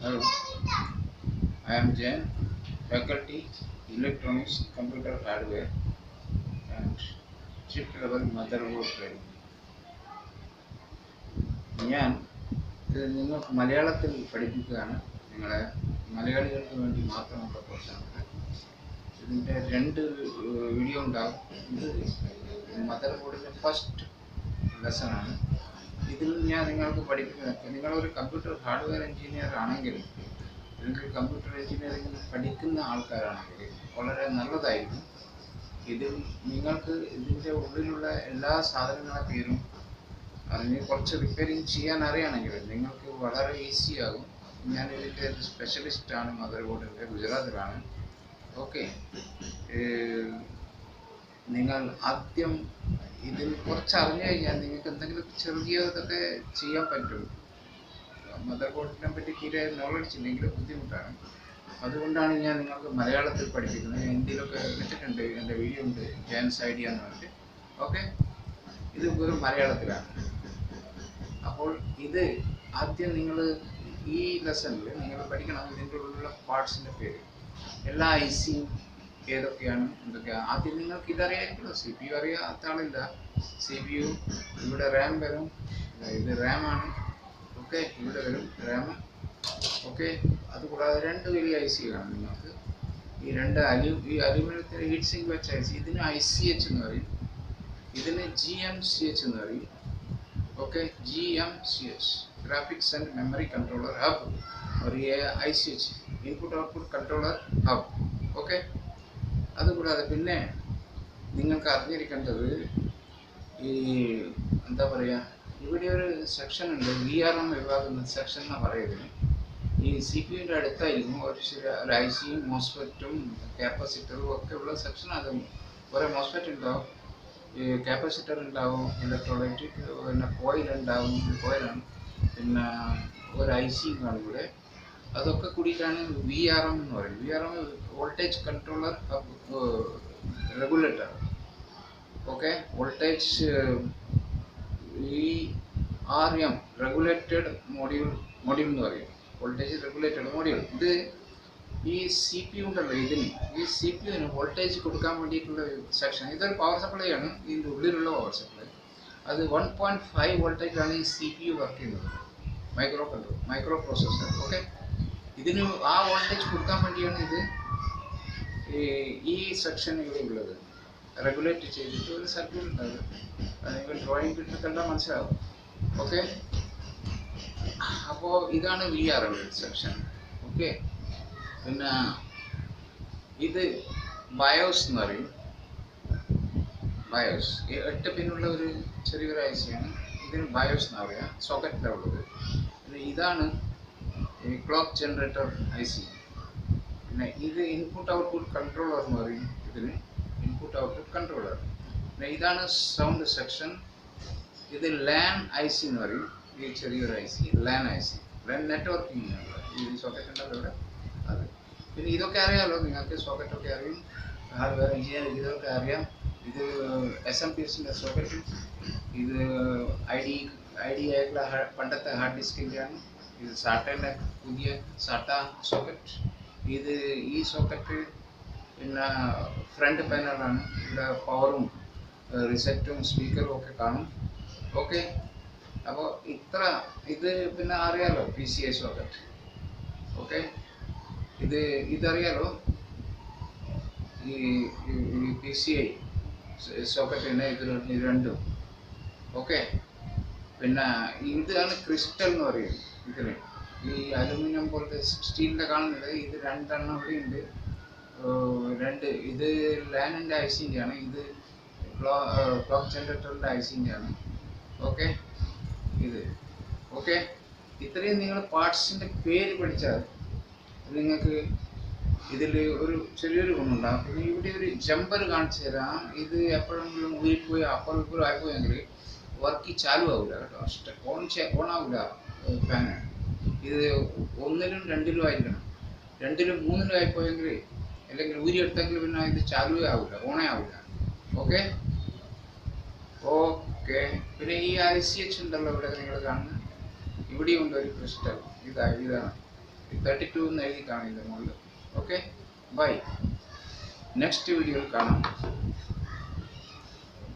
Hello, I am Jain, faculty, electronics, computer hardware, and chip level motherboard training. ഞാൻ ഇത് നിങ്ങൾക്ക് മലയാളത്തിൽ പഠിപ്പിക്കുകയാണ്. നിങ്ങളെ മലയാളികൾക്ക് വേണ്ടി മാത്രമുള്ള കോഴ്സാണ്. ഇതിൻ്റെ രണ്ട് വീഡിയോ ഉണ്ടാകും. ഇത് മദർബോർഡിൻ്റെ ഫസ്റ്റ് ലെസണാണ്. ഇതിൽ ഞാൻ നിങ്ങൾക്ക് പഠിപ്പിക്കുന്നത്, നിങ്ങളൊരു കമ്പ്യൂട്ടർ ഹാർഡ്വെയർ എഞ്ചിനീയർ ആണെങ്കിൽ, അല്ലെങ്കിൽ കമ്പ്യൂട്ടർ എഞ്ചിനീയറിംഗിൽ പഠിക്കുന്ന ആൾക്കാരാണെങ്കിൽ വളരെ നല്ലതായിരിക്കും. ഇതിൽ നിങ്ങൾക്ക് ഇതിൻ്റെ ഉള്ളിലുള്ള എല്ലാ സാധനങ്ങളുടെ പേരും അതിന് കുറച്ച് റിപ്പയറിങ് ചെയ്യാൻ അറിയുകയാണെങ്കിൽ നിങ്ങൾക്ക് വളരെ ഈസിയാകും. ഞാൻ ഇതിൻ്റെ ഒരു സ്പെഷ്യലിസ്റ്റാണ്, മദർബോർഡിൻ്റെ, ഗുജറാത്തിലാണ്. ഓക്കെ, നിങ്ങൾ ആദ്യം ഇതിൽ കുറച്ച് അറിഞ്ഞു കഴിഞ്ഞാൽ നിങ്ങൾക്ക് എന്തെങ്കിലും ചെറിയതൊക്കെ ചെയ്യാൻ പറ്റും. മദർബോർഡിനെ പറ്റി തീരെ നോളജ് ഇല്ലെങ്കിൽ ബുദ്ധിമുട്ടാണ്. അതുകൊണ്ടാണ് ഞാൻ നിങ്ങൾക്ക് മലയാളത്തിൽ പഠിപ്പിക്കുന്നത്. ഹിന്ദിയിലൊക്കെ ഇട്ടിട്ടുണ്ട്, എൻ്റെ വീഡിയോ ഉണ്ട്, ജാൻസ് ഐഡിയ എന്ന് പറഞ്ഞിട്ട്. ഓക്കെ, ഇത് വെറും മലയാളത്തിലാണ്. അപ്പോൾ ഇത് ആദ്യം നിങ്ങൾ ഈ ലെസണിൽ നിങ്ങൾ പഠിക്കണം ഇതിൻ്റെ ഉള്ളിലുള്ള പാർട്സിൻ്റെ പേര്, എല്ലാ ഐസിയും ഏതൊക്കെയാണ്, എന്തൊക്കെയാണ്. ആദ്യം നിങ്ങൾക്ക് ഇതറിയായിരിക്കുമല്ലോ. സി പി യു അറിയാത്ത ആളില്ല. സി പി യു, ഇവിടെ റാം വരും, ഇത് റാമാണ്. ഓക്കെ, ഇവിടെ വരും റാം. ഓക്കെ, അതുകൂടാതെ രണ്ട് വലിയ ഐ സി കാണും നിങ്ങൾക്ക്. ഈ രണ്ട് ഈ അലുമിനിയത്തിന് ഹീറ്റ് സിങ്ക് വെച്ച ഐ സി, ഇതിന് ICH എന്ന് പറയും, ഇതിന് GMCH എന്ന് പറയും. Okay, GMCH graphics and memory controller hub, और ये ICH input output controller hub. Okay, അതുകൂടാതെ പിന്നെ നിങ്ങൾക്ക് അറിഞ്ഞിരിക്കേണ്ടത് ഈ എന്താ പറയുക, ഇവിടെ ഒരു സെക്ഷൻ ഉണ്ട്, VRM വിഭാഗം സെക്ഷൻ എന്നാണ് പറയുന്നത്. ഈ സി പി യുവിൻ്റെ അടുത്തായിരിക്കും ഒരു ഐസിയും മോസ്ഫെറ്റും കാപ്പാസിറ്ററും ഒക്കെ ഉള്ള സെക്ഷൻ. അത് കുറേ മോസ്ഫെറ്റ് ഉണ്ടാവും, ഈ കാപ്പാസിറ്റർ ഉണ്ടാവും, ഇലക്ട്രോലൈറ്റ്, പിന്നെ കോയിൽ ഉണ്ടാവും, കോയിലാണ്, പിന്നെ ഒരു ഐസിയും കാണും ഇവിടെ. അതൊക്കെ കൂടിയിട്ടാണ് VRM എന്ന് പറയുന്നത്. VRM voltage controller regulator. Okay, voltage VRM regulated module എന്ന് പറയും, വോൾട്ടേജ് റെഗുലേറ്റഡ് മോഡ്യൂൾ. ഇത് ഈ സി പി യു ഉണ്ടല്ലോ, ഈ സി പി യുവിന് വോൾട്ടേജ് കൊടുക്കാൻ വേണ്ടിയിട്ടുള്ള സെക്ഷൻ. ഇതൊരു പവർ സപ്ലൈ ആണ്, ഇതിൻ്റെ ഉള്ളിലുള്ള പവർ സപ്ലൈ. അത് 1.5 വോൾട്ടേജിലാണ് ഈ സി പി യു വർക്ക് ചെയ്യുന്നത്, മൈക്രോ പ്രോസസ്സർ. ഓക്കെ, ഇതിന് ആ വോൾട്ടേജ് കൊടുക്കാൻ വേണ്ടിയാണ് ഇത് ഈ സെക്ഷൻ ഇവിടെ ഉള്ളത്. റെഗുലേറ്റ് ചെയ്തിട്ട് ഒരു സർക്യൂട്ട് ഉണ്ടാകും. നിങ്ങൾ ഡ്രോയിങ് കിട്ടി കണ്ടാൽ മനസ്സിലാവും. ഓക്കെ, അപ്പോൾ ഇതാണ് VRM സെക്ഷൻ. ഓക്കെ, പിന്നെ ഇത് ബയോസ് എന്ന് പറയും. ബയോസ് 8 പിന്നുള്ള ഒരു ചെറിയൊരു ഐസിയാണ്. ഇതിന് ബയോസ് എന്ന് പറയുക, സോക്കറ്റിലാണ് ഉള്ളത്. പിന്നെ ഇതാണ് ഈ ക്ലോക്ക് ജനറേറ്റർ IC. പിന്നെ ഇത് ഇൻപുട്ട് ഔട്ട്പുട്ട് കൺട്രോളർ എന്ന് പറയും. ഇതിന് ഇൻപുട്ട് ഔട്ട്പുട്ട് കൺട്രോളർ. പിന്നെ ഇതാണ് സൗണ്ട് സെക്ഷൻ. ഇത് LAN IC എന്ന് പറയും. ഈ ചെറിയൊരു IC LAN IC, LAN networking. ഈ സോക്കറ്റ് ഉണ്ടല്ലോ ഇവിടെ, അത്. പിന്നെ ഇതൊക്കെ അറിയാമല്ലോ നിങ്ങൾക്ക്, സോക്കറ്റൊക്കെ അറിയും, ഹാർഡ്വെയർ എഞ്ചിനീയറിംഗ് ഇതൊക്കെ അറിയാം. ഇത് SMPSൻ്റെ സോക്കറ്റ്. ഇത് ഐ ഡി ആയിട്ടുള്ള പണ്ടത്തെ ഹാർഡ് ഡിസ്കിൻ്റെയാണ്. ഇത് സാറ്റയുടെ പുതിയ സാറ്റ സോക്കറ്റ്. ഇത് ഈ സോക്കറ്റ് പിന്നെ ഫ്രണ്ട് പാനലാണ്. ഇവിടെ പവറും റിസെറ്റും സ്പീക്കറും ഒക്കെ കാണും. ഓക്കെ, അപ്പോൾ ഇത് പിന്നെ അറിയാലോ PCI സോക്കറ്റ്. ഓക്കെ, ഇതറിയാലോ, ഈ PCI സോക്കറ്റിന് ഇത് രണ്ടും. ഓക്കെ, പിന്നെ ഇതാണ് ക്രിസ്റ്റൽ എന്ന് പറയും. ഇതിന് ഈ അലുമിനിയം പോലത്തെ സ്റ്റീലിൻ്റെ കാണുന്നത്, ഇത് രണ്ടെണ്ണം ഇവിടെ ഉണ്ട്. ഇത് ലാനിൻ്റെ ഐസിൻ്റെയാണ്, ഇത് ക്ലോക്ക് ജനറേറ്ററിൻ്റെ ഐസിൻ്റെയാണ്. ഓക്കെ, ഇത്. ഓക്കെ, ഇത്രയും നിങ്ങൾ പാർട്സിൻ്റെ പേര് പഠിച്ചാൽ നിങ്ങൾക്ക് ഇതിൽ ഒരു ചെറിയൊരു ഗുണമുണ്ടാകും. പിന്നെ ഇവിടെ ഒരു ജമ്പർ കാണിച്ചു തരാം. ഇത് എപ്പോഴെങ്കിലും വീട്ടിൽ പോയി അപ്പുറം ഇപ്പോഴും ആയിപ്പോയെങ്കിൽ വർക്ക് ചാലു ആവില്ല കേട്ടോ, ഓൺ ആവില്ല ഫാന്. ഇത് 1-ലും 2-ലും ആയിരിക്കണം. 2-ലും 3-ലും ആയിപ്പോയെങ്കിൽ, അല്ലെങ്കിൽ ഊരിയെടുത്തെങ്കിൽ പിന്നെ ഇത് ചാലുവേ ആവില്ല, ഓണേ ആവില്ല. ഓക്കെ, പിന്നെ ഈ ICH ഉണ്ടല്ലോ ഇവിടെ നിങ്ങൾ കാണുന്നത്, ഇവിടെയും ഉണ്ട് ഒരു ക്രിസ്റ്റൽ. ഇതാണ് 32 എന്ന് എഴുതി കാണും ഇതിന് മുകളിൽ. Okay, by. നെക്സ്റ്റ് വീഡിയോയിൽ കാണാം.